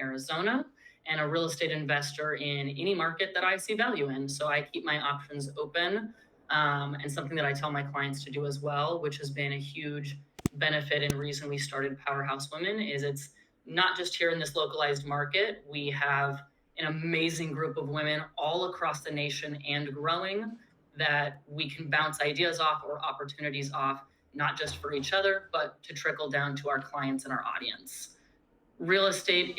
Arizona and a real estate investor in any market that I see value in. So I keep my options open, and something that I tell my clients to do as well, which has been a huge benefit and reason we started Power Haus Women, is it's not just here in this localized market. We have an amazing group of women all across the nation and growing that we can bounce ideas off or opportunities off, not just for each other, but to trickle down to our clients and our audience. Real estate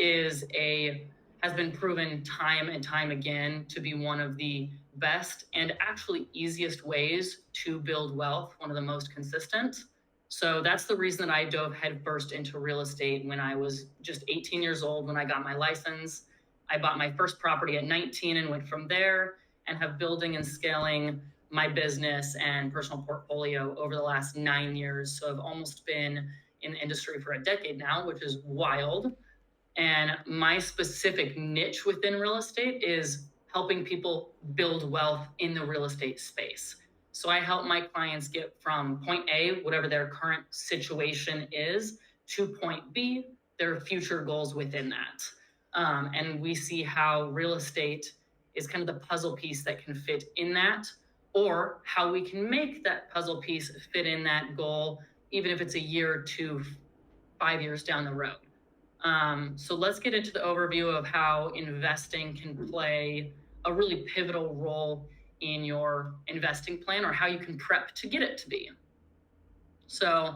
has been proven time and time again to be one of the best and actually easiest ways to build wealth, one of the most consistent. So that's the reason that I dove headfirst into real estate when I was just 18 years old when I got my license. I bought my first property at 19 and went from there, and have building and scaling my business and personal portfolio over the last 9 years. So I've almost been in the industry for a decade now, which is wild. And my specific niche within real estate is helping people build wealth in the real estate space. So I help my clients get from point A, whatever their current situation is, to point B, their future goals within that. And we see how real estate is kind of the puzzle piece that can fit in that, or how we can make that puzzle piece fit in that goal, even if it's a year to 5 years down the road. So let's get into the overview of how investing can play a really pivotal role in your investing plan, or how you can prep to get it to be. So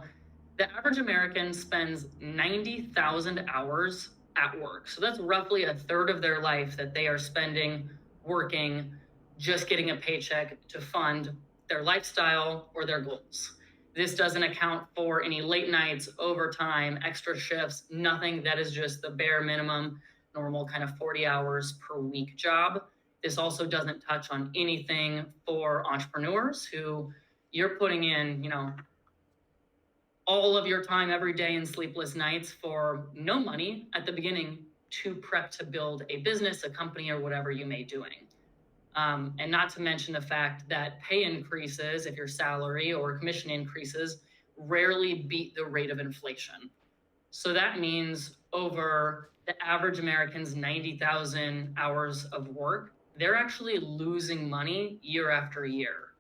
the average American spends 90,000 hours at work. So that's roughly a third of their life that they are spending working, just getting a paycheck to fund their lifestyle or their goals. This doesn't account for any late nights, overtime, extra shifts, nothing. That is just the bare minimum, normal kind of 40 hours per week job. This also doesn't touch on anything for entrepreneurs who you're putting in, all of your time every day and sleepless nights for no money at the beginning to prep to build a business, a company, or whatever you may be doing. And not to mention the fact that pay increases, if your salary or commission increases, rarely beat the rate of inflation. So that means over the average American's 90,000 hours of work, they're actually losing money year after year.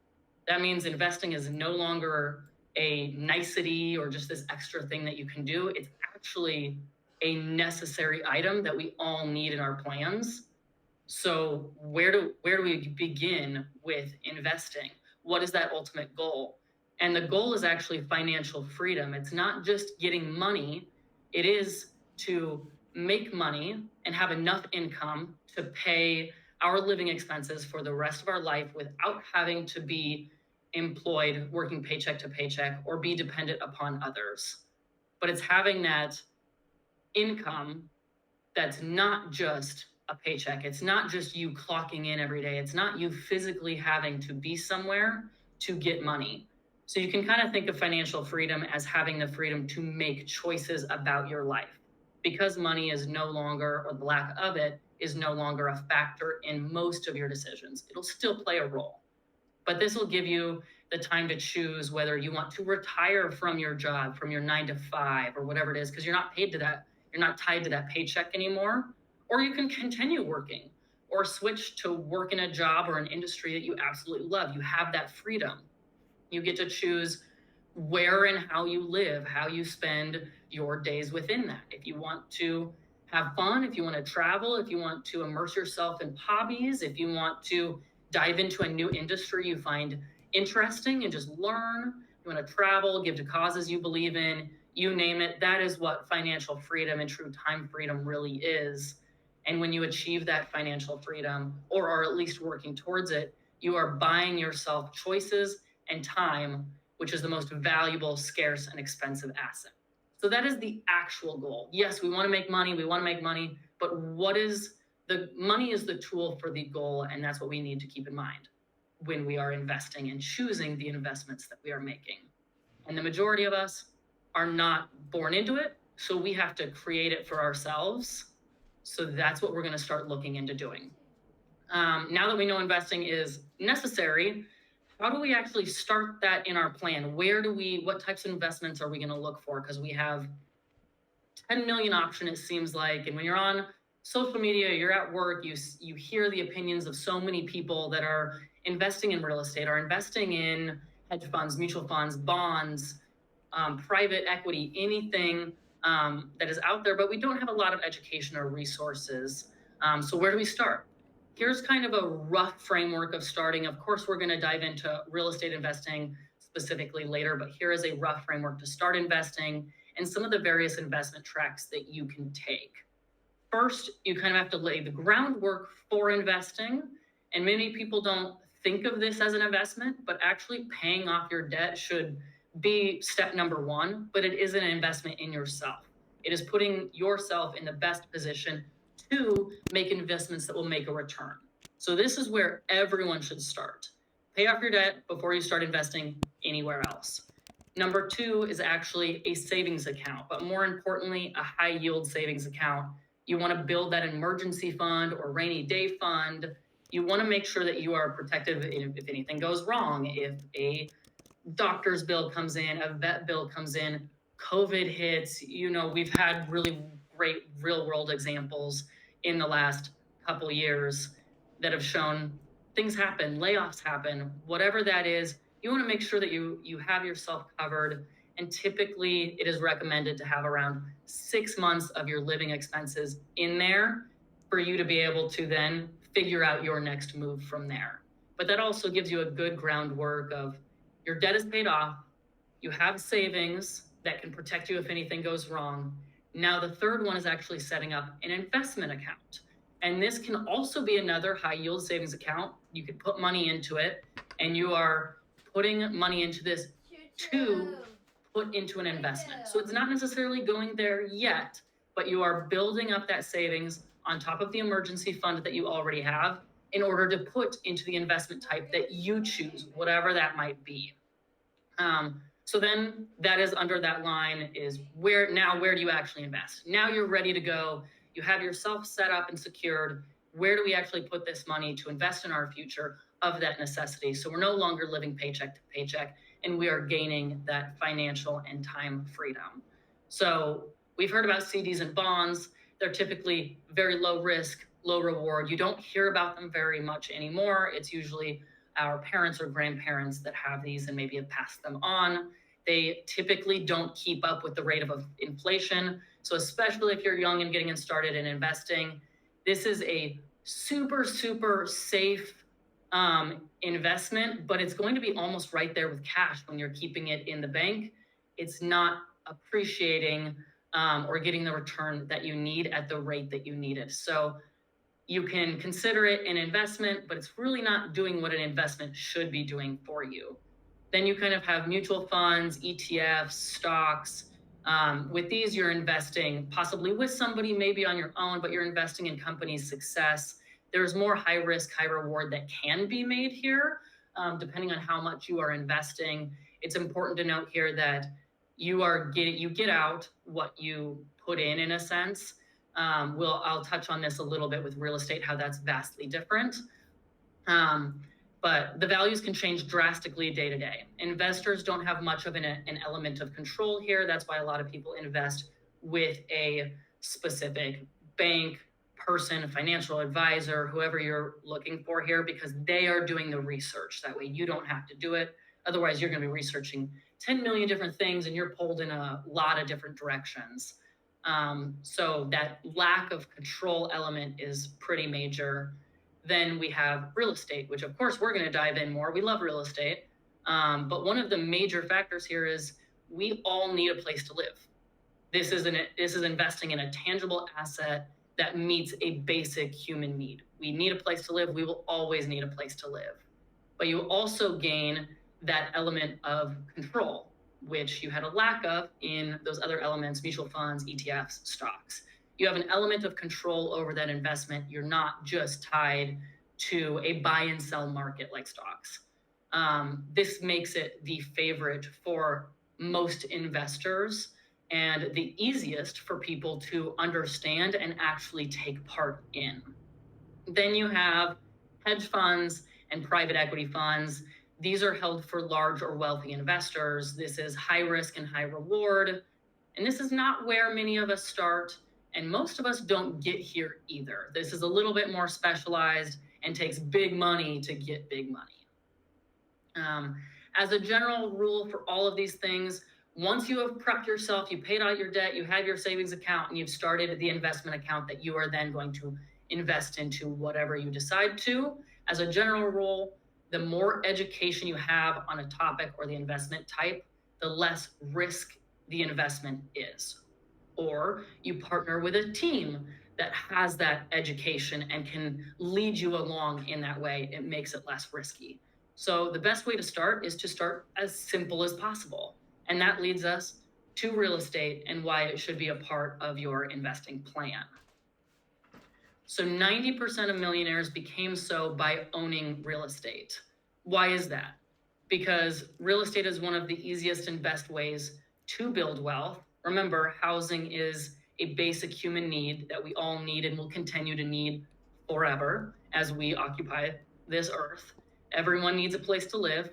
That means investing is no longer a nicety or just this extra thing that you can do. It's actually a necessary item that we all need in our plans. So where do we begin with investing? What is that ultimate goal? And the goal is actually financial freedom. It's not just getting money. It is to make money and have enough income to pay our living expenses for the rest of our life without having to be employed, working paycheck to paycheck, or be dependent upon others. But it's having that income that's not just a paycheck. It's not just you clocking in every day. It's not you physically having to be somewhere to get money. So you can kind of think of financial freedom as having the freedom to make choices about your life, because money is no longer, or the lack of it is no longer, a factor in most of your decisions. It'll still play a role, but this will give you the time to choose whether you want to retire from your job, from your 9 to 5 or whatever it is, because you're not paid to that. You're not tied to that paycheck anymore. Or you can continue working or switch to work in a job or an industry that you absolutely love. You have that freedom. You get to choose where and how you live, how you spend your days within that. If you want to have fun, if you want to travel, if you want to immerse yourself in hobbies, if you want to dive into a new industry you find interesting and just learn, you want to travel, give to causes you believe in, you name it, that is what financial freedom and true time freedom really is. And when you achieve that financial freedom, or are at least working towards it, you are buying yourself choices and time, which is the most valuable, scarce, and expensive asset. So that is the actual goal. Yes, we want to make money, but money is the tool for the goal, and that's what we need to keep in mind when we are investing and choosing the investments that we are making. And the majority of us are not born into it, so we have to create it for ourselves. So that's what we're going to start looking into doing. Now that we know investing is necessary, how do we actually start that in our plan? What types of investments are we going to look for? Because we have 10 million option, it seems like. And when you're on social media, you're at work, you hear the opinions of so many people that are investing in real estate, are investing in hedge funds, mutual funds, bonds, private equity, anything that is out there, but we don't have a lot of education or resources. So where do we start? Here's kind of a rough framework of starting. Of course, we're going to dive into real estate investing specifically later, but here is a rough framework to start investing and some of the various investment tracks that you can take. First, you kind of have to lay the groundwork for investing. And many people don't think of this as an investment, but actually paying off your debt should be step number one, but it is an investment in yourself. It is putting yourself in the best position to make investments that will make a return. So this is where everyone should start. Pay off your debt before you start investing anywhere else. Number two is actually a savings account, but more importantly, a high yield savings account. You want to build that emergency fund or rainy day fund. You want to make sure that you are protected if anything goes wrong, if a doctor's bill comes in, a vet bill comes in, COVID hits. We've had really great real world examples in the last couple years that have shown things happen, layoffs happen, whatever that is. You want to make sure that you have yourself covered. And typically it is recommended to have around 6 months of your living expenses in there for you to be able to then figure out your next move from there. But that also gives you a good groundwork of your debt is paid off, you have savings that can protect you if anything goes wrong. Now the third one is actually setting up an investment account. And this can also be another high yield savings account. You could put money into it, and you are putting money into this to put into an investment. So it's not necessarily going there yet, but you are building up that savings on top of the emergency fund that you already have in order to put into the investment type that you choose, whatever that might be. So then that is under that line is where do you actually invest? Now you're ready to go. You have yourself set up and secured. Where do we actually put this money to invest in our future of that necessity? So we're no longer living paycheck to paycheck, and we are gaining that financial and time freedom. So we've heard about CDs and bonds. They're typically very low risk, low reward. You don't hear about them very much anymore. It's usually our parents or grandparents that have these and maybe have passed them on. They typically don't keep up with the rate of inflation. So especially if you're young and getting started in investing, this is a super, super safe investment, but it's going to be almost right there with cash when you're keeping it in the bank. It's not appreciating or getting the return that you need at the rate that you need it. So you can consider it an investment, but it's really not doing what an investment should be doing for you. Then you kind of have mutual funds, ETFs, stocks. With these, you're investing possibly with somebody, maybe on your own, but you're investing in companies' success. There's more high risk, high reward that can be made here, depending on how much you are investing. It's important to note here that you get out what you put in a sense. I'll touch on this a little bit with real estate, how that's vastly different. But the values can change drastically day to day. Investors don't have much of an element of control here. That's why a lot of people invest with a specific bank, person, financial advisor, whoever you're looking for here, because they are doing the research. That way you don't have to do it. Otherwise, you're going to be researching 10 million different things and you're pulled in a lot of different directions. So that lack of control element is pretty major. Then we have real estate, which of course we're going to dive in more. We love real estate. But one of the major factors here is we all need a place to live. This is investing in a tangible asset that meets a basic human need. We need a place to live. We will always need a place to live. But you also gain that element of control, which you had a lack of in those other elements, mutual funds, ETFs, stocks. You have an element of control over that investment. You're not just tied to a buy and sell market like stocks. This makes it the favorite for most investors and the easiest for people to understand and actually take part in. Then you have hedge funds and private equity funds. These are held for large or wealthy investors. This is high risk and high reward. And this is not where many of us start, and most of us don't get here either. This is a little bit more specialized and takes big money to get big money. As a general rule for all of these things, once you have prepped yourself, you paid out your debt, you have your savings account, and you've started the investment account that you are then going to invest into whatever you decide to. As a general rule, the more education you have on a topic or the investment type, the less risk the investment is. Or you partner with a team that has that education and can lead you along in that way. It makes it less risky. So the best way to start is to start as simple as possible. And that leads us to real estate and why it should be a part of your investing plan. So 90% of millionaires became so by owning real estate. Why is that? Because real estate is one of the easiest and best ways to build wealth. Remember, housing is a basic human need that we all need and will continue to need forever as we occupy this earth. Everyone needs a place to live,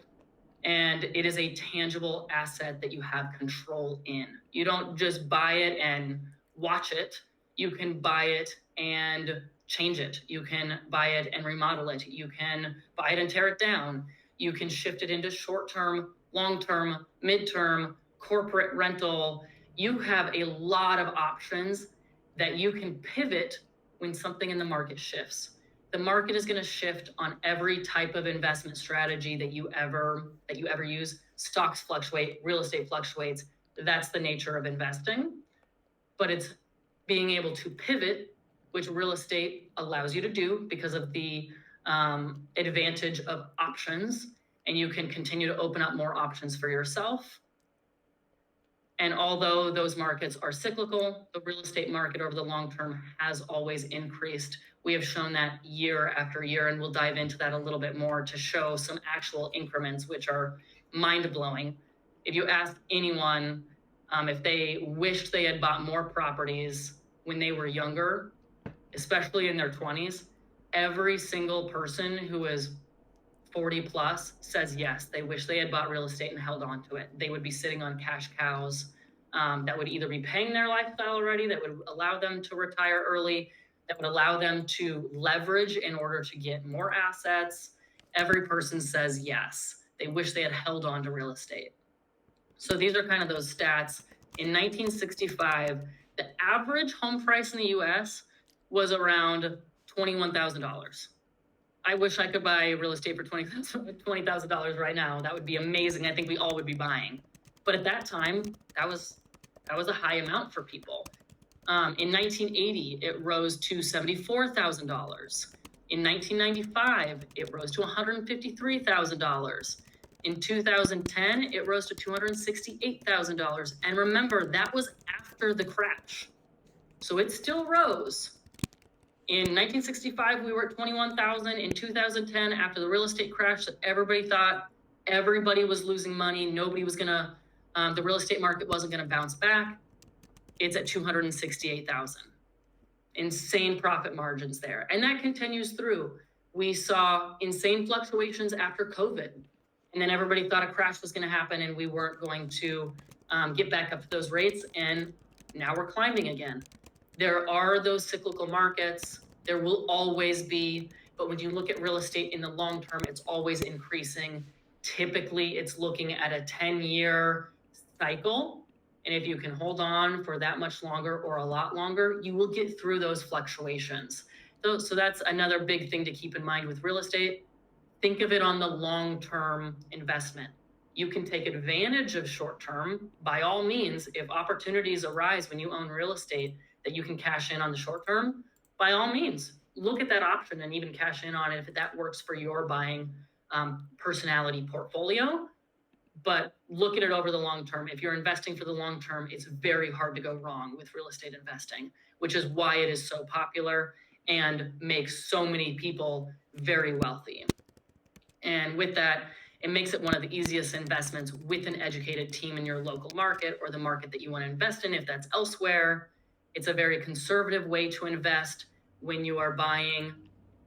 and it is a tangible asset that you have control in. You don't just buy it and watch it. You can buy it and change it. You can buy it and remodel it. You can buy it and tear it down. You can shift it into short-term, long-term, mid-term, corporate rental. You have a lot of options that you can pivot when something in the market shifts. The market is going to shift on every type of investment strategy that you ever use. Stocks fluctuate, real estate fluctuates. That's the nature of investing. But it's being able to pivot, which real estate allows you to do because of the advantage of options, and you can continue to open up more options for yourself. And although those markets are cyclical, the real estate market over the long term has always increased. We have shown that year after year, and we'll dive into that a little bit more to show some actual increments, which are mind-blowing. If you ask anyone if they wished they had bought more properties when they were younger, especially in their 20s, every single person who is 40 plus says yes, they wish they had bought real estate and held on to it. They would be sitting on cash cows that would either be paying their lifestyle already, that would allow them to retire early, that would allow them to leverage in order to get more assets. Every person says yes. They wish they had held on to real estate. So these are kind of those stats. In 1965, the average home price in the US was around $21,000. I wish I could buy real estate for $20,000 right now. That would be amazing. I think we all would be buying. But at that time, that was a high amount for people. In 1980, it rose to $74,000. In 1995, it rose to $153,000. In 2010, it rose to $268,000. And remember, that was after the crash. So it still rose. In 1965, we were at 21,000. In 2010, after the real estate crash that everybody thought everybody was losing money, nobody was gonna, the real estate market wasn't gonna bounce back, it's at 268,000. Insane profit margins there. And that continues through. We saw insane fluctuations after COVID. And then everybody thought a crash was gonna happen and we weren't going to get back up to those rates. And now we're climbing again. There are those cyclical markets. There will always be, but when you look at real estate in the long term, it's always increasing. Typically, it's looking at a 10-year cycle. And if you can hold on for that much longer or a lot longer, you will get through those fluctuations. So that's another big thing to keep in mind with real estate. Think of it on the long-term investment. You can take advantage of short-term by all means. If opportunities arise when you own real estate that you can cash in on the short term, by all means, look at that option and even cash in on it if that works for your buying personality portfolio. But look at it over the long term. If you're investing for the long term, it's very hard to go wrong with real estate investing, which is why it is so popular and makes so many people very wealthy. And with that, it makes it one of the easiest investments with an educated team in your local market or the market that you want to invest in if that's elsewhere. It's a very conservative way to invest when you are buying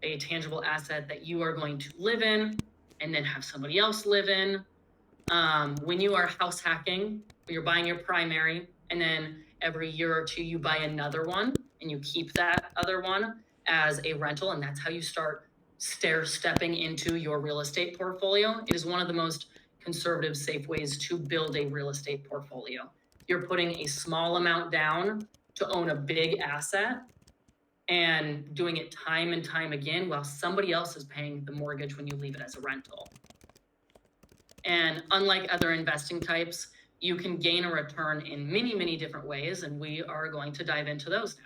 a tangible asset that you are going to live in and then have somebody else live in. When you are house hacking, you're buying your primary and then every year or two you buy another one and you keep that other one as a rental, and that's how you start stepping into your real estate portfolio. It is one of the most conservative, safe ways to build a real estate portfolio. You're putting a small amount down to own a big asset and doing it time and time again while somebody else is paying the mortgage when you leave it as a rental. And unlike other investing types, you can gain a return in many, many different ways, and we are going to dive into those now.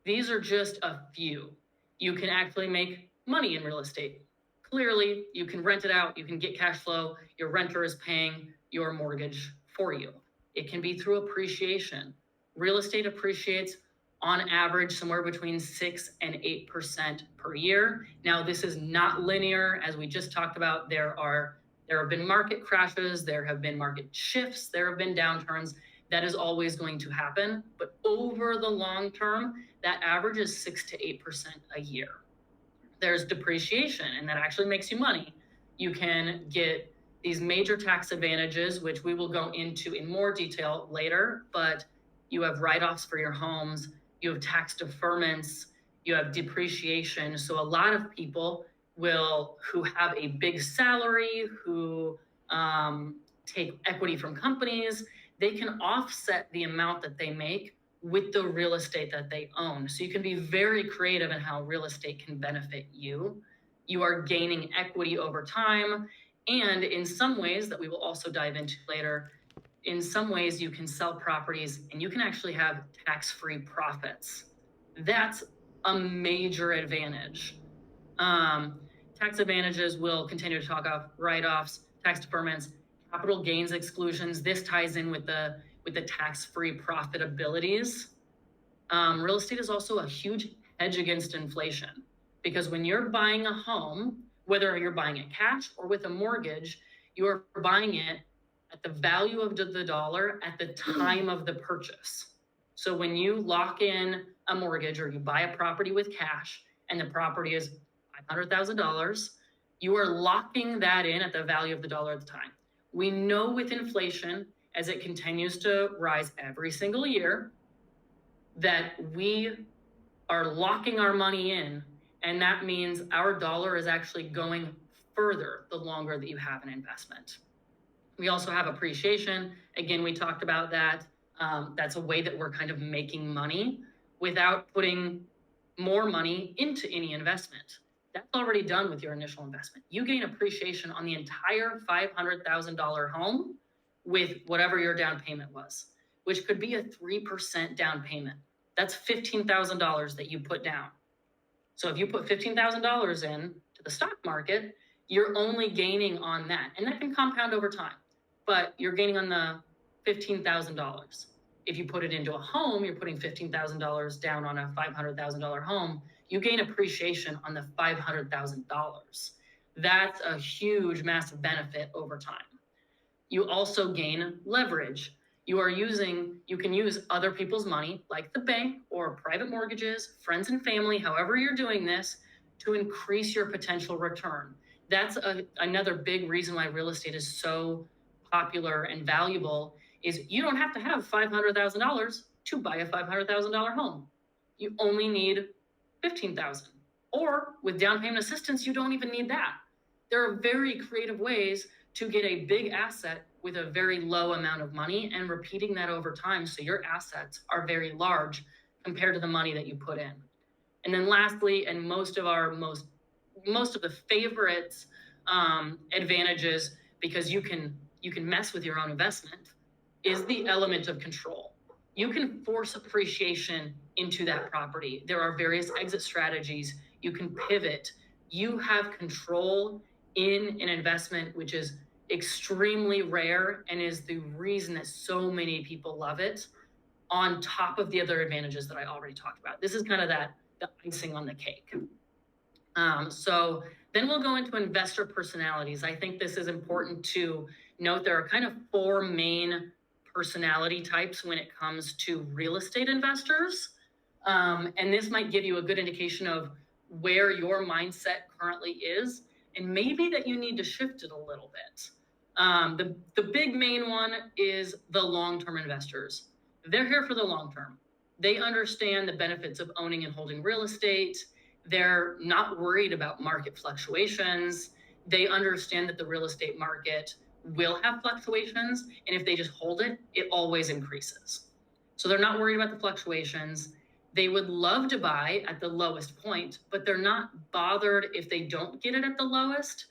These are just a few. You can actually make money in real estate. Clearly, you can rent it out, you can get cash flow, your renter is paying your mortgage for you. It can be through appreciation. Real estate appreciates on average somewhere between 6 and 8% per year. Now, this is not linear. As we just talked about, there have been market crashes, there have been market shifts, there have been downturns. That is always going to happen. But over the long term, that average is 6 to 8% a year. There's depreciation, and that actually makes you money. You can get these major tax advantages, which we will go into in more detail later, but you have write-offs for your homes, you have tax deferments, you have depreciation. So a lot of people who have a big salary, who take equity from companies, they can offset the amount that they make with the real estate that they own. So you can be very creative in how real estate can benefit you. You are gaining equity over time. And in some ways that we will also dive into later, in some ways you can sell properties and you can actually have tax-free profits. That's a major advantage. Tax advantages will continue to talk about write-offs, tax deferments, capital gains exclusions. This ties in with the tax-free profitabilities. Real estate is also a huge hedge against inflation, because when you're buying a home, whether you're buying it cash or with a mortgage, you're buying it at the value of the dollar at the time of the purchase. So when you lock in a mortgage or you buy a property with cash and the property is $500,000, you are locking that in at the value of the dollar at the time. We know with inflation, as it continues to rise every single year, that we are locking our money in, and that means our dollar is actually going further the longer that you have an investment. We also have appreciation. Again, we talked about that. That's a way that we're kind of making money without putting more money into any investment. That's already done with your initial investment. You gain appreciation on the entire $500,000 home with whatever your down payment was, which could be a 3% down payment. That's $15,000 that you put down. So if you put $15,000 in to the stock market, you're only gaining on that. And that can compound over time, but you're gaining on the $15,000. If you put it into a home, you're putting $15,000 down on a $500,000 home, you gain appreciation on the $500,000. That's a huge, massive benefit over time. You also gain leverage. You can use other people's money, like the bank or private mortgages, friends and family, however you're doing this, to increase your potential return. That's another big reason why real estate is so popular and valuable, is you don't have to have $500,000 to buy a $500,000 home. You only need $15,000. Or with down payment assistance, you don't even need that. There are very creative ways to get a big asset with a very low amount of money and repeating that over time, so your assets are very large compared to the money that you put in. And then lastly, and most of the favorites advantages, because you can mess with your own investment, is the element of control. You can force appreciation into that property. There are various exit strategies. You can pivot. You have control in an investment, which is extremely rare and is the reason that so many people love it, on top of the other advantages that I already talked about. This is kind of the icing on the cake. So then we'll go into investor personalities. I think this is important to note. There are kind of 4 main personality types when it comes to real estate investors. And this might give you a good indication of where your mindset currently is, and maybe that you need to shift it a little bit. The big main one is the long-term investors. They're here for the long term. They understand the benefits of owning and holding real estate. They're not worried about market fluctuations. They understand that the real estate market will have fluctuations, and if they just hold it, it always increases. So they're not worried about the fluctuations. They would love to buy at the lowest point, but they're not bothered if they don't get it at the lowest,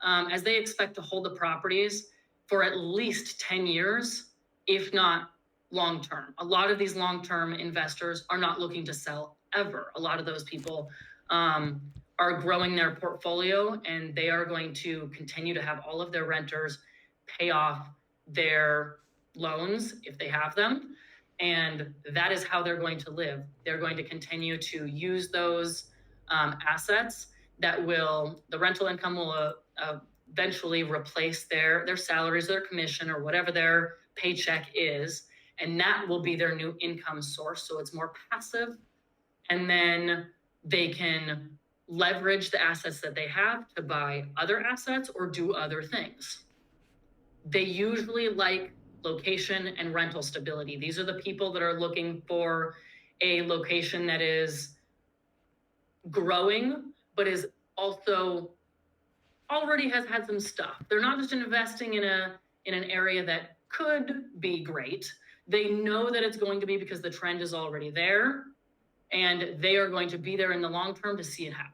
as they expect to hold the properties for at least 10 years, if not long term. A lot of these long term investors are not looking to sell ever. A lot of those people are growing their portfolio, and they are going to continue to have all of their renters pay off their loans if they have them. And that is how they're going to live. They're going to continue to use those assets that the rental income will eventually replace their salaries, their commission, or whatever their paycheck is. And that will be their new income source. So it's more passive. And then they can leverage the assets that they have to buy other assets or do other things. They usually like location and rental stability. These are the people that are looking for a location that is growing, but is also already has had some stuff. They're not just investing in an area that could be great. They know that it's going to be because the trend is already there, and they are going to be there in the long term to see it happen.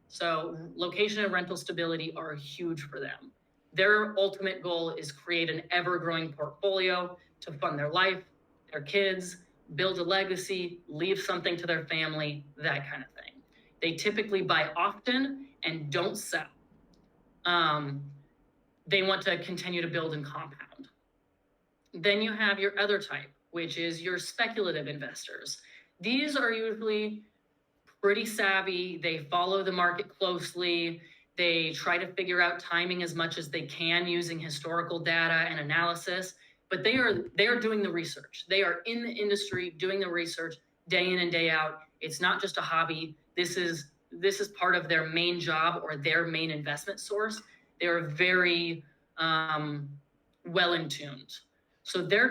So location and rental stability are huge for them. Their ultimate goal is create an ever-growing portfolio to fund their life, their kids, build a legacy, leave something to their family, that kind of thing. They typically buy often and don't sell. They want to continue to build and compound. Then you have your other type, which is your speculative investors. These are usually pretty savvy. They follow the market closely. They try to figure out timing as much as they can using historical data and analysis, but they are doing the research. They are in the industry doing the research day in and day out. It's not just a hobby. This is part of their main job or their main investment source. They are very well in tuned. So their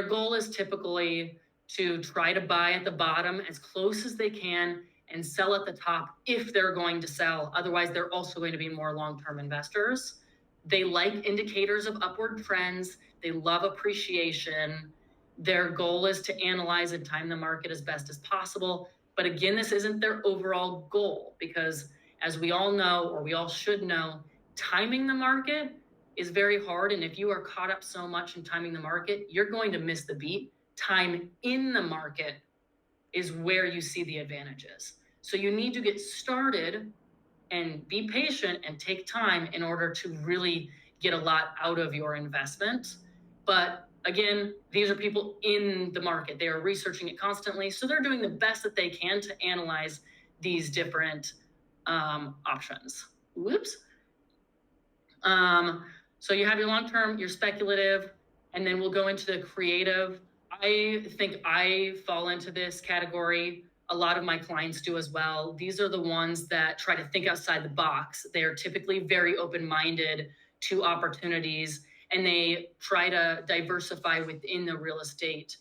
goal is typically to try to buy at the bottom as close as they can and sell at the top if they're going to sell. Otherwise, they're also going to be more long-term investors. They like indicators of upward trends. They love appreciation. Their goal is to analyze and time the market as best as possible. But again, this isn't their overall goal, because as we all know, or we all should know, timing the market is very hard. And if you are caught up so much in timing the market, you're going to miss the beat. Time in the market is where you see the advantages. So you need to get started and be patient and take time in order to really get a lot out of your investment. But again, these are people in the market. They are researching it constantly. So they're doing the best that they can to analyze these different options. Whoops. So you have your long-term, your speculative, and then we'll go into the creative. I think I fall into this category. A lot of my clients do as well. These are the ones that try to think outside the box. They are typically very open-minded to opportunities, and they try to diversify within the real estate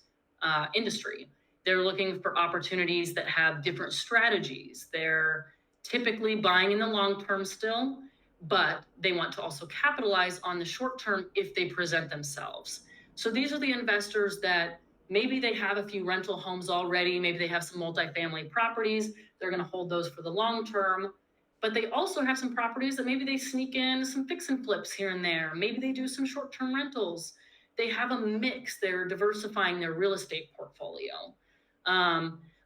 industry. They're looking for opportunities that have different strategies. They're typically buying in the long term still, but they want to also capitalize on the short term if they present themselves. So these are the investors that maybe they have a few rental homes already. Maybe they have some multifamily properties. They're going to hold those for the long term. But they also have some properties that maybe they sneak in some fix and flips here and there. Maybe they do some short-term rentals. They have a mix. They're diversifying their real estate portfolio.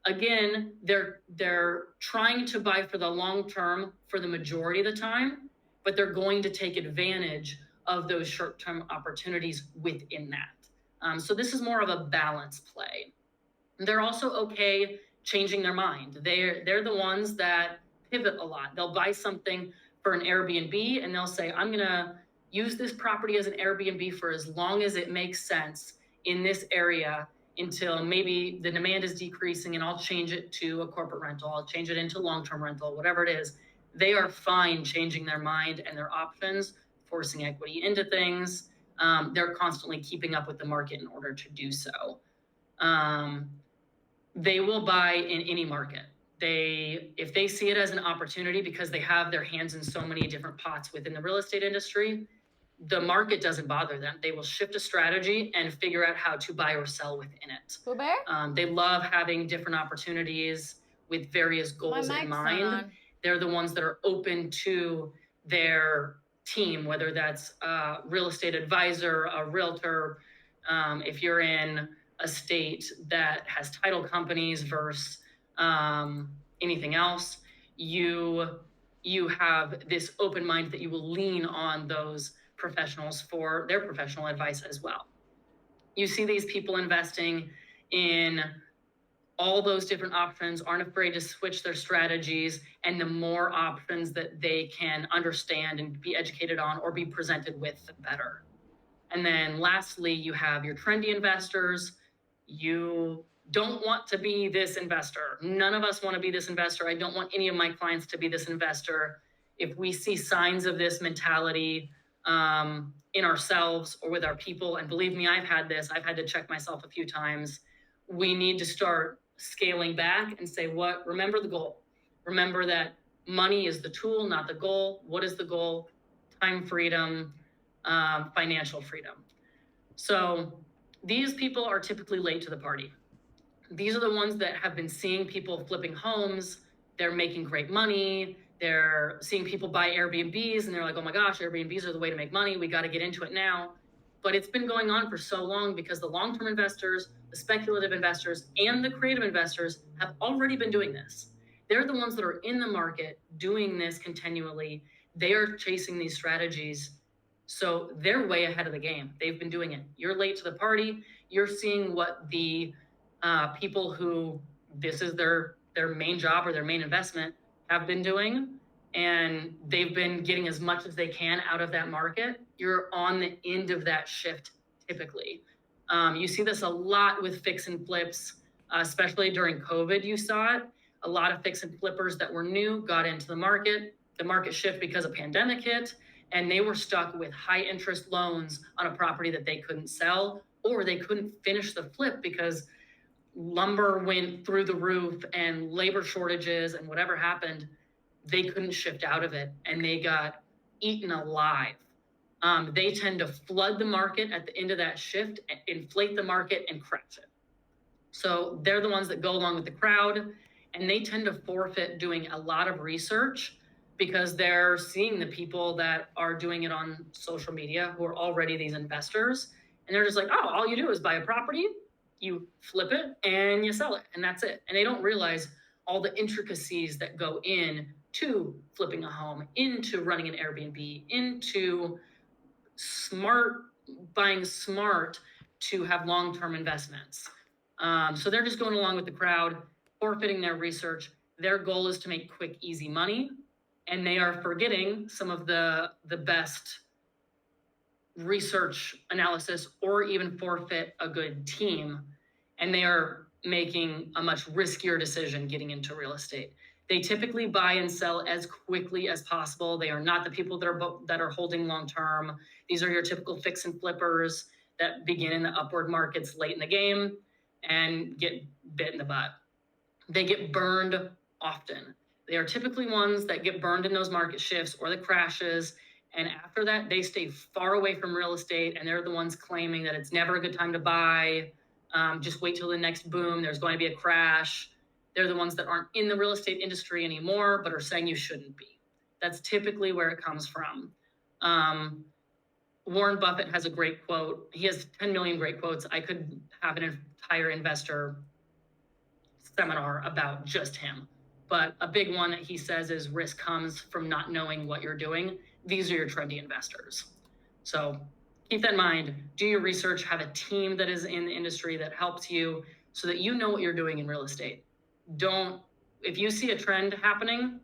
Again, they're trying to buy for the long term for the majority of the time, but they're going to take advantage of those short-term opportunities within that. So this is more of a balance play. They're also okay changing their mind. They're the ones that pivot a lot. They'll buy something for an Airbnb and they'll say, I'm going to use this property as an Airbnb for as long as it makes sense in this area until maybe the demand is decreasing, and I'll change it to a corporate rental. I'll change it into long-term rental, whatever it is. They are fine changing their mind and their options forcing equity into things. They're constantly keeping up with the market in order to do so. They will buy in any market. If they see it as an opportunity because they have their hands in so many different pots within the real estate industry, the market doesn't bother them. They will shift a strategy and figure out how to buy or sell within it. They love having different opportunities with various goals in mind. They're the ones that are open to their team, whether that's a real estate advisor, a realtor. If you're in a state that has title companies versus anything else, you have this open mind that you will lean on those professionals for their professional advice as well. You see these people investing in all those different options, aren't afraid to switch their strategies, and the more options that they can understand and be educated on or be presented with, the better. And then lastly, you have your trendy investors. You don't want to be this investor. None of us want to be this investor. I don't want any of my clients to be this investor. If we see signs of this mentality in ourselves or with our people, and believe me, I've had to check myself a few times. We need to start scaling back and say, remember the goal. Remember that money is the tool, not the goal. What is the goal? Time freedom, financial freedom. So these people are typically late to the party. These are the ones that have been seeing people flipping homes. They're making great money. They're seeing people buy Airbnbs and they're like, oh my gosh, Airbnbs are the way to make money. We got to get into it now. But it's been going on for so long because the long-term investors, the speculative investors, and the creative investors have already been doing this. They're the ones that are in the market doing this continually. They are chasing these strategies. So they're way ahead of the game. They've been doing it. You're late to the party. You're seeing what the people who this is their main job or their main investment have been doing, and they've been getting as much as they can out of that market. You're on the end of that shift typically. You see this a lot with fix and flips, especially during COVID. You saw it. A lot of fix and flippers that were new got into the market. The market shift because a pandemic hit, and they were stuck with high interest loans on a property that they couldn't sell, or they couldn't finish the flip because lumber went through the roof and labor shortages and whatever happened, they couldn't shift out of it and they got eaten alive. They tend to flood the market at the end of that shift, inflate the market, and crash it. So they're the ones that go along with the crowd, and they tend to forfeit doing a lot of research because they're seeing the people that are doing it on social media who are already these investors. And they're just like, oh, all you do is buy a property, you flip it, and you sell it, and that's it. And they don't realize all the intricacies that go into flipping a home, into running an Airbnb, into buying smart to have long-term investments. So they're just going along with the crowd, forfeiting their research. Their goal is to make quick, easy money, and they are forgetting some of the best research analysis or even forfeit a good team, and they are making a much riskier decision getting into real estate. They typically buy and sell as quickly as possible. They are not the people that are holding long-term. These are your typical fix and flippers that begin in the upward markets late in the game and get bit in the butt. They get burned often. They are typically ones that get burned in those market shifts or the crashes. And after that, they stay far away from real estate, and they're the ones claiming that it's never a good time to buy. Just wait till the next boom. There's going to be a crash. They're the ones that aren't in the real estate industry anymore, but are saying you shouldn't be. That's typically where it comes from. Warren Buffett has a great quote. He has 10 million great quotes. I could have an entire investor seminar about just him. But a big one that he says is risk comes from not knowing what you're doing. These are your trendy investors. So keep that in mind. Do your research, have a team that is in the industry that helps you so that you know what you're doing in real estate. If you see a trend happening,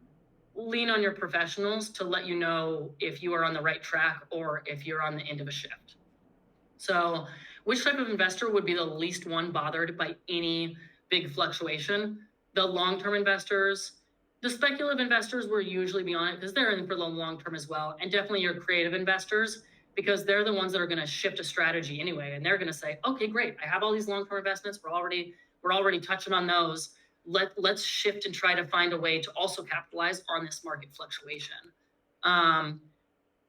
lean on your professionals to let you know if you are on the right track or if you're on the end of a shift. So which type of investor would be the least one bothered by any big fluctuation? The long-term investors, The speculative investors will usually be on it because they're in for the long term as well. And definitely your creative investors, because they're the ones that are going to shift a strategy anyway. And they're going to say, okay, great. I have all these long-term investments. We're already touching on those. Let's shift and try to find a way to also capitalize on this market fluctuation.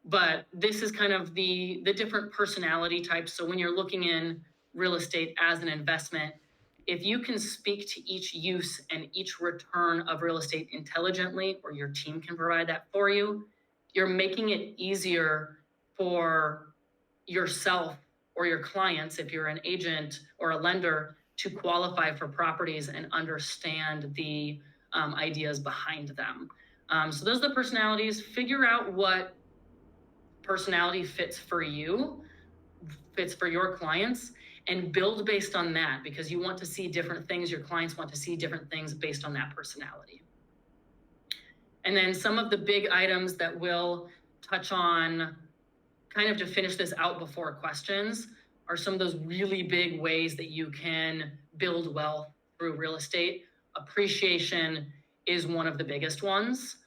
But this is kind of the different personality types. So when you're looking in real estate as an investment, if you can speak to each use and each return of real estate intelligently, or your team can provide that for you, you're making it easier for yourself or your clients, if you're an agent or a lender, to qualify for properties and understand the ideas behind them. So those are the personalities. Figure out what personality fits for you, fits for your clients, and build based on that, because you want to see different things. Your clients want to see different things based on that personality. And then some of the big items that we'll touch on kind of to finish this out before questions are some of those really big ways that you can build wealth through real estate. Appreciation is one of the biggest ones.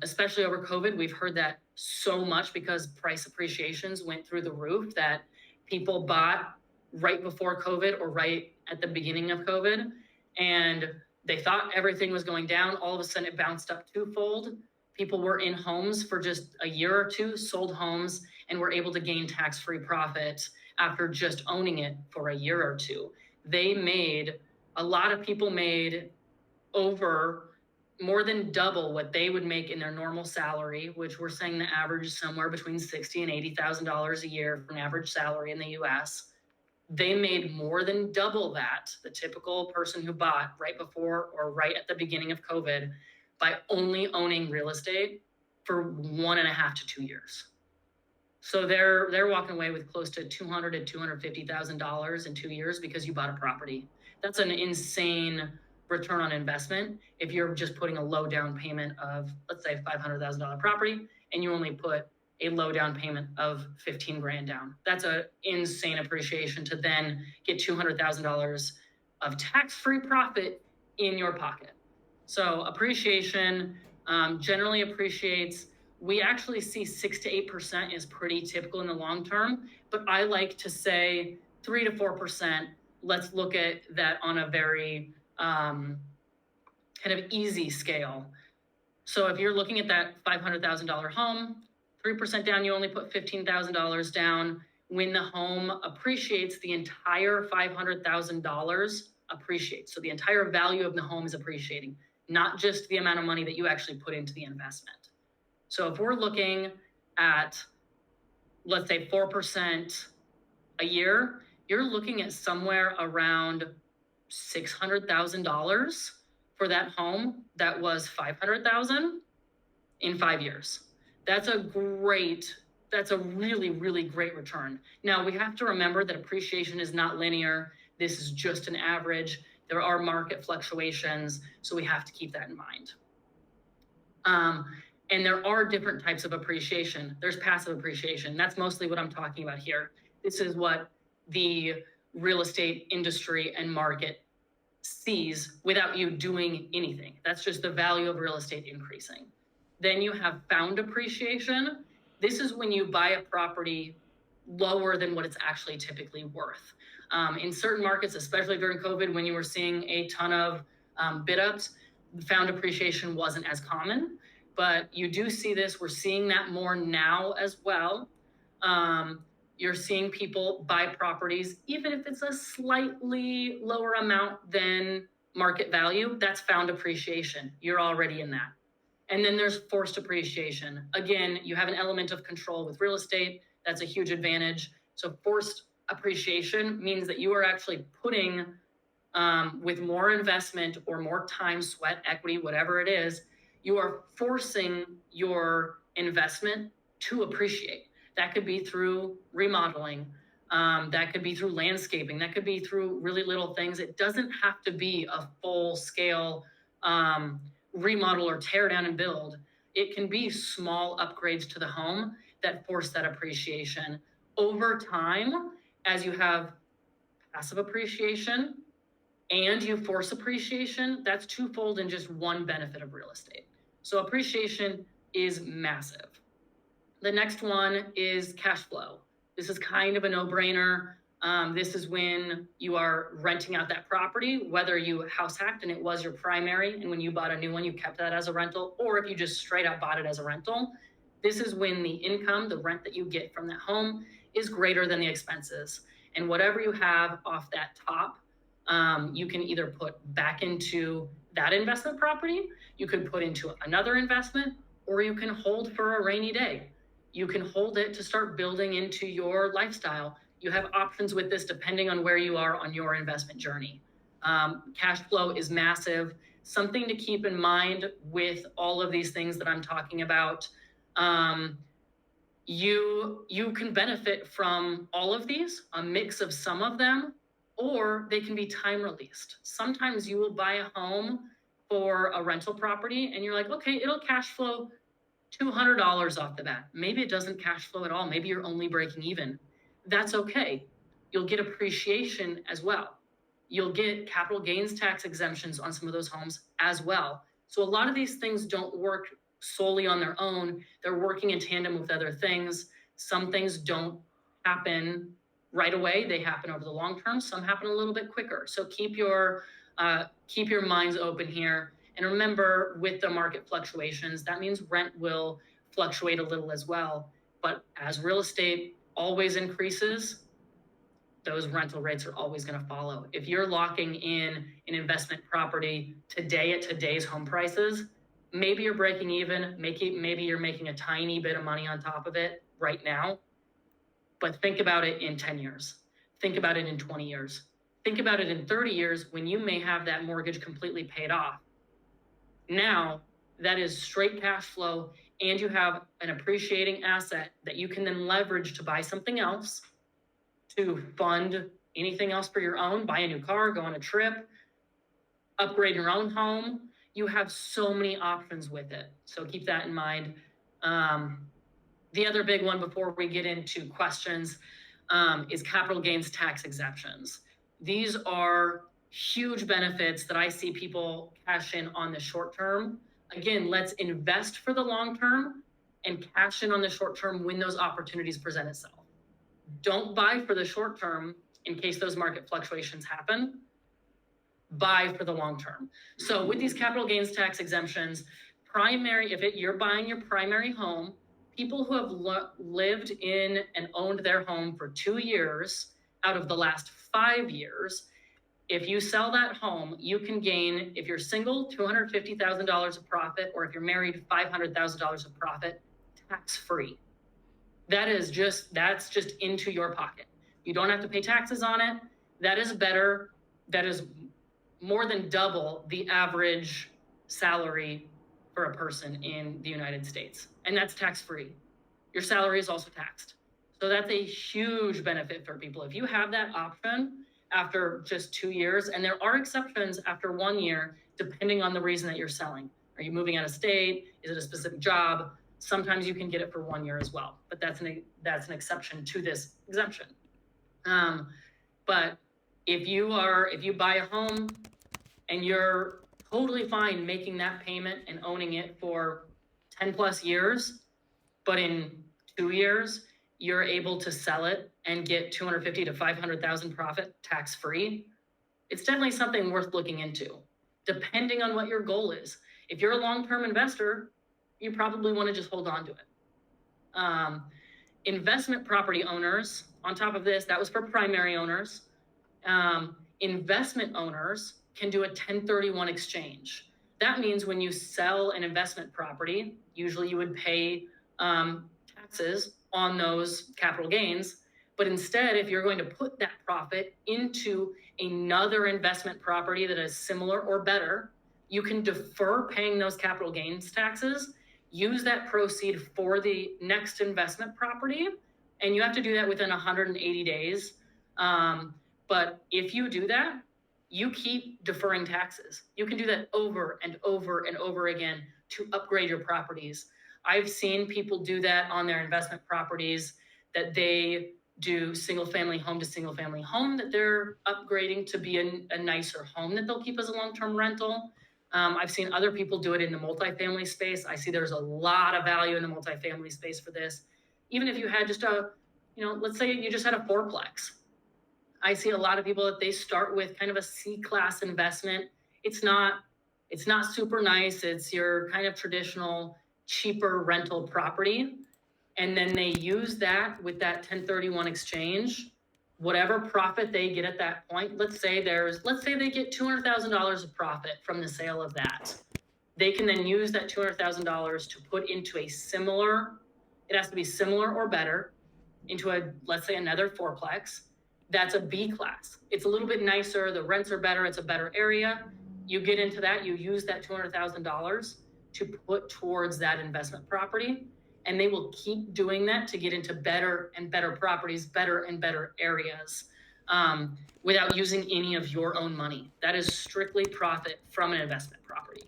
Especially over COVID, we've heard that so much because price appreciations went through the roof, that people bought right before COVID or right at the beginning of COVID, and they thought everything was going down. All of a sudden it bounced up twofold. People were in homes for just a year or two, sold homes, and were able to gain tax-free profit after just owning it for a year or two. A lot of people made over more than double what they would make in their normal salary, which we're saying the average is somewhere between $60,000 and $80,000 a year for an average salary in the US. They made more than double that, the typical person who bought right before or right at the beginning of COVID, by only owning real estate for 1.5 to 2 years. So they're walking away with close to $200,000 to $250,000 in 2 years because you bought a property. That's an insane return on investment. If you're just putting a low down payment of, let's say, $500,000 property, and you only put a low down payment of 15 grand down, that's an insane appreciation to then get $200,000 of tax-free profit in your pocket. So appreciation generally appreciates. We actually see 6 to 8% is pretty typical in the long term, but I like to say 3 to 4%. Let's look at that on a very kind of easy scale. So if you're looking at that $500,000 home, 3% down, you only put $15,000 down. When the home appreciates, the entire $500,000 appreciates. So the entire value of the home is appreciating, not just the amount of money that you actually put into the investment. So if we're looking at, let's say, 4% a year, you're looking at somewhere around $600,000 for that home that was $500,000 in 5 years. That's a really, really great return. Now, we have to remember that appreciation is not linear. This is just an average. There are market fluctuations, so we have to keep that in mind. And there are different types of appreciation. There's passive appreciation. That's mostly what I'm talking about here. This is what the real estate industry and market sees without you doing anything. That's just the value of real estate increasing. Then you have found appreciation. This is when you buy a property lower than what it's actually typically worth. In certain markets, especially during COVID, when you were seeing a ton of bid ups, found appreciation wasn't as common. But you do see this. We're seeing that more now as well. You're seeing people buy properties, even if it's a slightly lower amount than market value, that's found appreciation. You're already in that. And then there's forced appreciation. Again, you have an element of control with real estate. That's a huge advantage. So forced appreciation means that you are actually putting, with more investment or more time, sweat, equity, whatever it is, you are forcing your investment to appreciate. That could be through remodeling. That could be through landscaping. That could be through really little things. It doesn't have to be a full scale remodel or tear down and build. It can be small upgrades to the home that force that appreciation. Over time, as you have passive appreciation, and you force appreciation, that's twofold in just one benefit of real estate. So appreciation is massive. The next one is cash flow. This is kind of a no-brainer. This is when you are renting out that property, whether you house hacked and it was your primary, and when you bought a new one, you kept that as a rental, or if you just straight up bought it as a rental. This is when the income, the rent that you get from that home, is greater than the expenses. And whatever you have off that top, you can either put back into that investment property, you could put into another investment, or you can hold for a rainy day. You can hold it to start building into your lifestyle. You have options with this depending on where you are on your investment journey. Cash flow is massive. Something to keep in mind with all of these things that I'm talking about. You can benefit from all of these, a mix of some of them, or they can be time released. Sometimes you will buy a home for a rental property and you're like, okay, it'll cash flow $200 off the bat. Maybe it doesn't cash flow at all. Maybe you're only breaking even. That's okay. You'll get appreciation as well. You'll get capital gains tax exemptions on some of those homes as well. So a lot of these things don't work solely on their own. They're working in tandem with other things. Some things don't happen right away. They happen over the long term. Some happen a little bit quicker. So keep your minds open here. And remember, with the market fluctuations, that means rent will fluctuate a little as well. But as real estate always increases, those rental rates are always going to follow. If you're locking in an investment property today at today's home prices, maybe you're breaking even, maybe you're making a tiny bit of money on top of it right now. But think about it in 10 years. Think about it in 20 years. Think about it in 30 years when you may have that mortgage completely paid off. Now, that is straight cash flow, and you have an appreciating asset that you can then leverage to buy something else, to fund anything else for your own, buy a new car, go on a trip, upgrade your own home. You have so many options with it. So keep that in mind. The other big one before we get into questions is capital gains tax exemptions. These are huge benefits that I see people cash in on the short term. Again, let's invest for the long term and cash in on the short term when those opportunities present itself. Don't buy for the short term in case those market fluctuations happen. Buy for the long term. So with these capital gains tax exemptions, you're buying your primary home, people who have lived in and owned their home for 2 years out of the last 5 years, if you sell that home, you can gain, if you're single, $250,000 of profit, or if you're married, $500,000 of profit, tax-free. That's just into your pocket. You don't have to pay taxes on it. That is better. That is more than double the average salary for a person in the United States. And that's tax-free. Your salary is also taxed. So that's a huge benefit for people. If you have that option after just 2 years, and there are exceptions after 1 year, depending on the reason that you're selling. Are you moving out of state? Is it a specific job? Sometimes you can get it for 1 year as well, but that's an exception to this exemption. But if you buy a home and you're totally fine making that payment and owning it for 10 plus years, but in 2 years, you're able to sell it and get 250 to 500,000 profit tax-free, it's definitely something worth looking into, depending on what your goal is. If you're a long-term investor, you probably want to just hold on to it. Investment property owners, on top of this, that was for primary owners. Investment owners can do a 1031 exchange. That means when you sell an investment property, usually you would pay taxes on those capital gains. But instead, if you're going to put that profit into another investment property that is similar or better, you can defer paying those capital gains taxes, use that proceed for the next investment property, and you have to do that within 180 days. But if you do that, you keep deferring taxes. You can do that over and over and over again to upgrade your properties. I've seen people do that on their investment properties, that they do single family home to single family home that they're upgrading to be a nicer home that they'll keep as a long-term rental. I've seen other people do it in the multifamily space. I see there's a lot of value in the multifamily space for this. Even if you had just let's say you just had a fourplex. I see a lot of people that they start with kind of a C-class investment. It's not super nice. It's your kind of traditional, cheaper rental property. And then they use that with that 1031 exchange, whatever profit they get at that point. Let's say they get $200,000 of profit from the sale of that. They can then use that $200,000 to put into a similar, it has to be similar or better, into let's say another fourplex. That's a B class. It's a little bit nicer. The rents are better. It's a better area. You get into that, you use that $200,000 to put towards that investment property. And they will keep doing that to get into better and better properties, better and better areas, without using any of your own money. That is strictly profit from an investment property.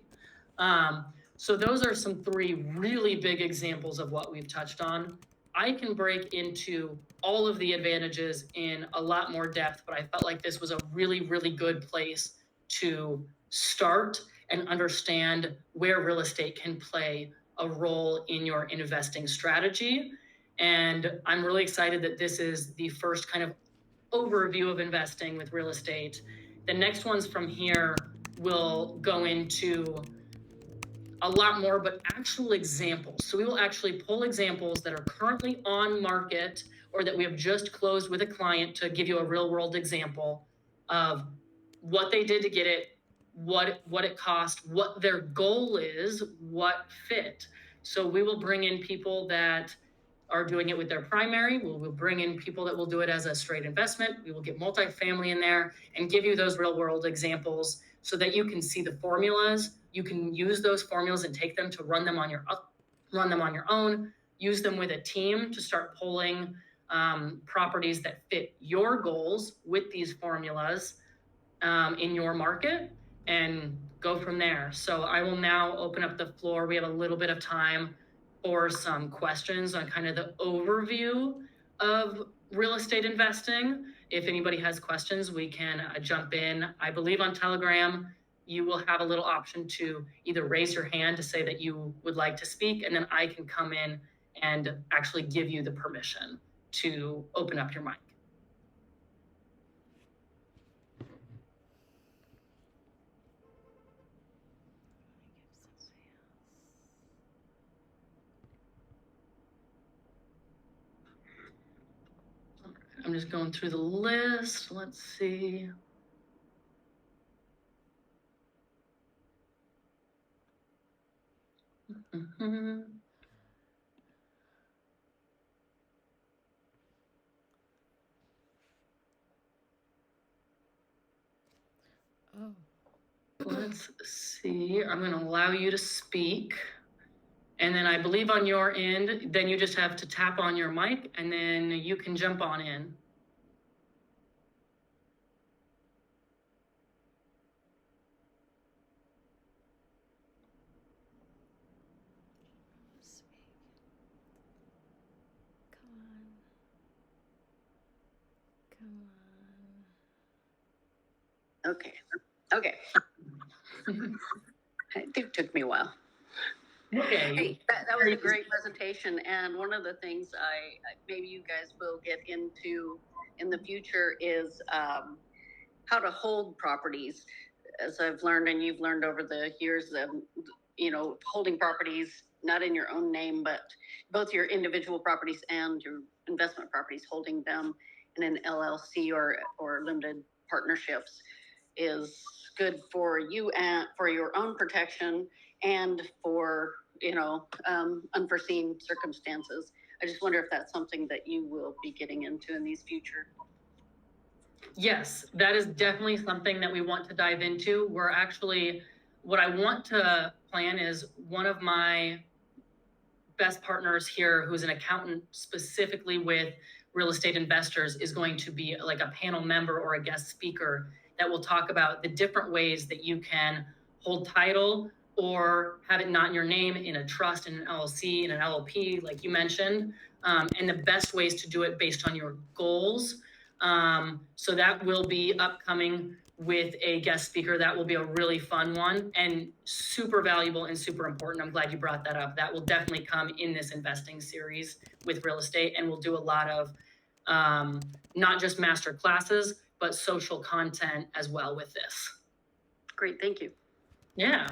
So those are some 3 really big examples of what we've touched on. I can break into all of the advantages in a lot more depth, but I felt like this was a really, really good place to start and understand where real estate can play a role in your investing strategy. And I'm really excited that this is the first kind of overview of investing with real estate. The next ones from here will go into a lot more, but actual examples. So we will actually pull examples that are currently on market or that we have just closed with a client to give you a real world example of what they did to get it, what it cost, what their goal is, what fit. So we will bring in people that are doing it with their primary. We'll bring in people that will do it as a straight investment. We will get multifamily in there and give you those real world examples so that you can see the formulas. You can use those formulas and take them to run them on your own, use them with a team to start pulling properties that fit your goals with these formulas in your market and go from there. So I will now open up the floor. We have a little bit of time for some questions on kind of the overview of real estate investing. If anybody has questions, we can jump in. I believe on Telegram, you will have a little option to either raise your hand to say that you would like to speak, and then I can come in and actually give you the permission to open up your mic. I'm just going through the list. Let's see. Mm-hmm. Oh. Let's see. I'm going to allow you to speak. And then I believe on your end, then you just have to tap on your mic and then you can jump on in. Come on. Okay. It took me a while. Okay. Hey, that was a great presentation. And one of the things maybe you guys will get into in the future is how to hold properties. As I've learned, and you've learned over the years, holding properties not in your own name, but both your individual properties and your investment properties, holding them in an LLC or limited partnerships is good for you and for your own protection and for, unforeseen circumstances. I just wonder if that's something that you will be getting into in these future. Yes, that is definitely something that we want to dive into. What I want to plan is one of my best partners here, who's an accountant specifically with real estate investors, is going to be like a panel member or a guest speaker that will talk about the different ways that you can hold title or have it not in your name in a trust, in an LLC, in an LLP, like you mentioned, and the best ways to do it based on your goals. So that will be upcoming with a guest speaker. That will be a really fun one and super valuable and super important. I'm glad you brought that up. That will definitely come in this investing series with real estate, and we'll do a lot of not just master classes, but social content as well with this. Great, thank you. Yeah.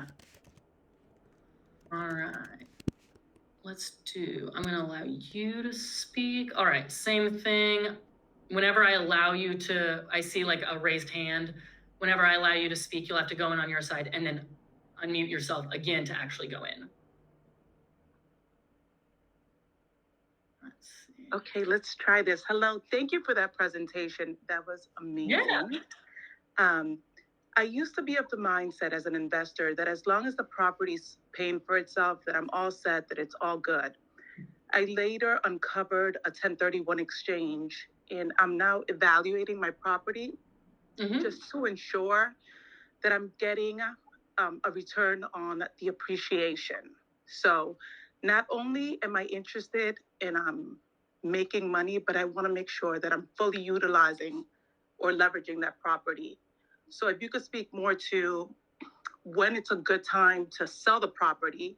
All right. I'm going to allow you to speak. All right, same thing. Whenever I allow you to, I see like a raised hand. Whenever I allow you to speak, you'll have to go in on your side and then unmute yourself again to actually go in. Let's see. Okay, let's try this. Hello, thank you for that presentation. That was amazing. Yeah. I used to be of the mindset as an investor that as long as the property's paying for itself, that I'm all set, that it's all good. I later uncovered a 1031 exchange, and I'm now evaluating my property just to ensure that I'm getting a return on the appreciation. So not only am I interested in making money, but I want to make sure that I'm fully utilizing or leveraging that property. So if you could speak more to when it's a good time to sell the property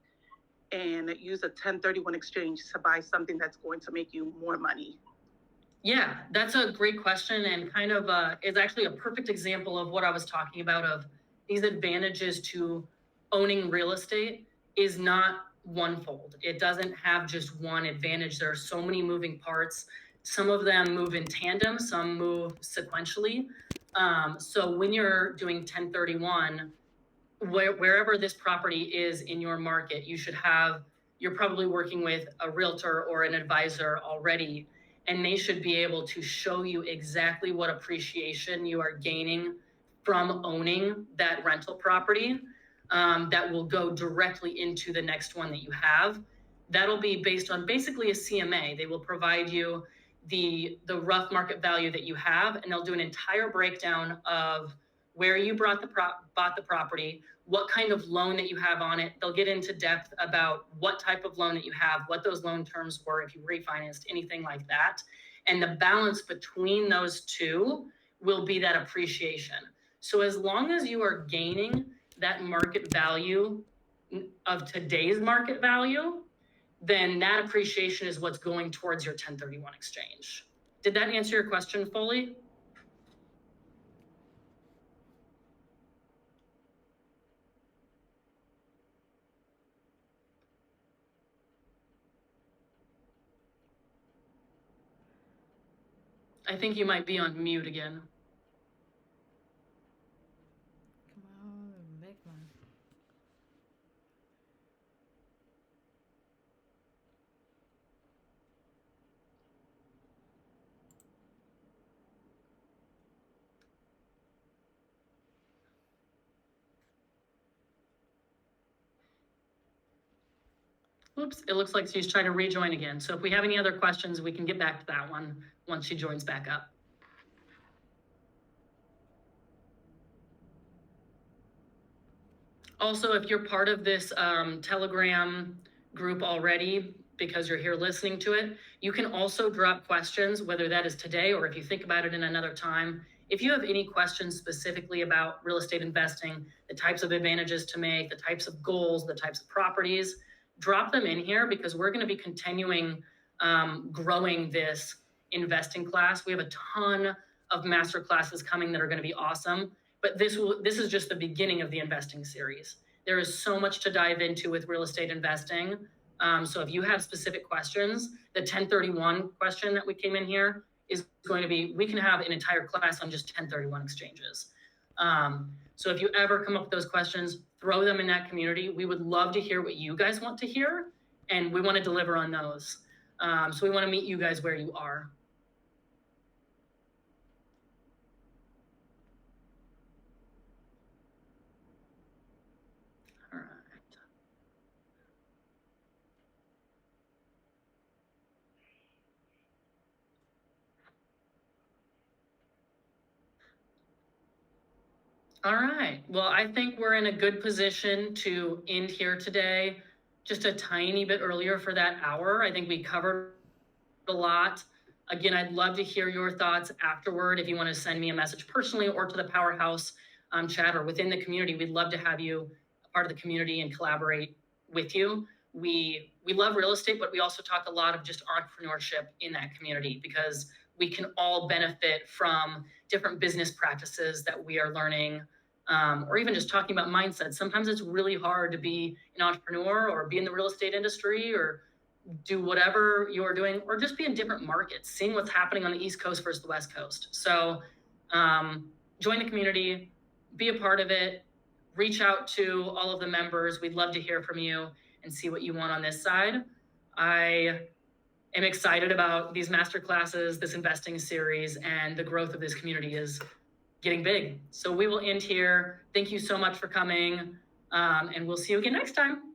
and use a 1031 exchange to buy something that's going to make you more money. Yeah, that's a great question, and kind of is actually a perfect example of what I was talking about of these advantages to owning real estate is not one-fold. It doesn't have just one advantage. There are so many moving parts. Some of them move in tandem, some move sequentially. So when you're doing 1031, wherever this property is in your market, you're probably working with a realtor or an advisor already, and they should be able to show you exactly what appreciation you are gaining from owning that rental property, that will go directly into the next one that you have. That'll be based on basically a CMA. They will provide you the rough market value that you have, and they'll do an entire breakdown of where you bought the property, what kind of loan that you have on it. They'll get into depth about what type of loan that you have, what those loan terms were, if you refinanced, anything like that. And the balance between those two will be that appreciation. So as long as you are gaining that market value of today's market value, then that appreciation is what's going towards your 1031 exchange. Did that answer your question fully? I think you might be on mute again. Come on, big one. Oops, it looks like she's trying to rejoin again. So if we have any other questions, we can get back to that one once she joins back up. Also, if you're part of this Telegram group already, because you're here listening to it, you can also drop questions, whether that is today or if you think about it in another time. If you have any questions specifically about real estate investing, the types of advantages to make, the types of goals, the types of properties, drop them in here, because we're going to be continuing growing this investing class. We have a ton of master classes coming that are going to be awesome. But this is just the beginning of the investing series. There is so much to dive into with real estate investing. So if you have specific questions, the 1031 question that we came in here is going to be, we can have an entire class on just 1031 exchanges. So if you ever come up with those questions, throw them in that community. We would love to hear what you guys want to hear, and we want to deliver on those. So we want to meet you guys where you are. All right. All right. Well, I think we're in a good position to end here today, just a tiny bit earlier for that hour. I think we covered a lot. Again, I'd love to hear your thoughts afterward. If you want to send me a message personally or to the Power Haus chat or within the community, we'd love to have you a part of the community and collaborate with you. We love real estate, but we also talk a lot of just entrepreneurship in that community because we can all benefit from different business practices that we are learning, or even just talking about mindset. Sometimes it's really hard to be an entrepreneur or be in the real estate industry or do whatever you're doing, or just be in different markets, seeing what's happening on the East Coast versus the West Coast. So join the community, be a part of it, reach out to all of the members. We'd love to hear from you and see what you want on this side. I am excited about these master classes, this investing series, and the growth of this community is getting big. So we will end here. Thank you so much for coming, and we'll see you again next time.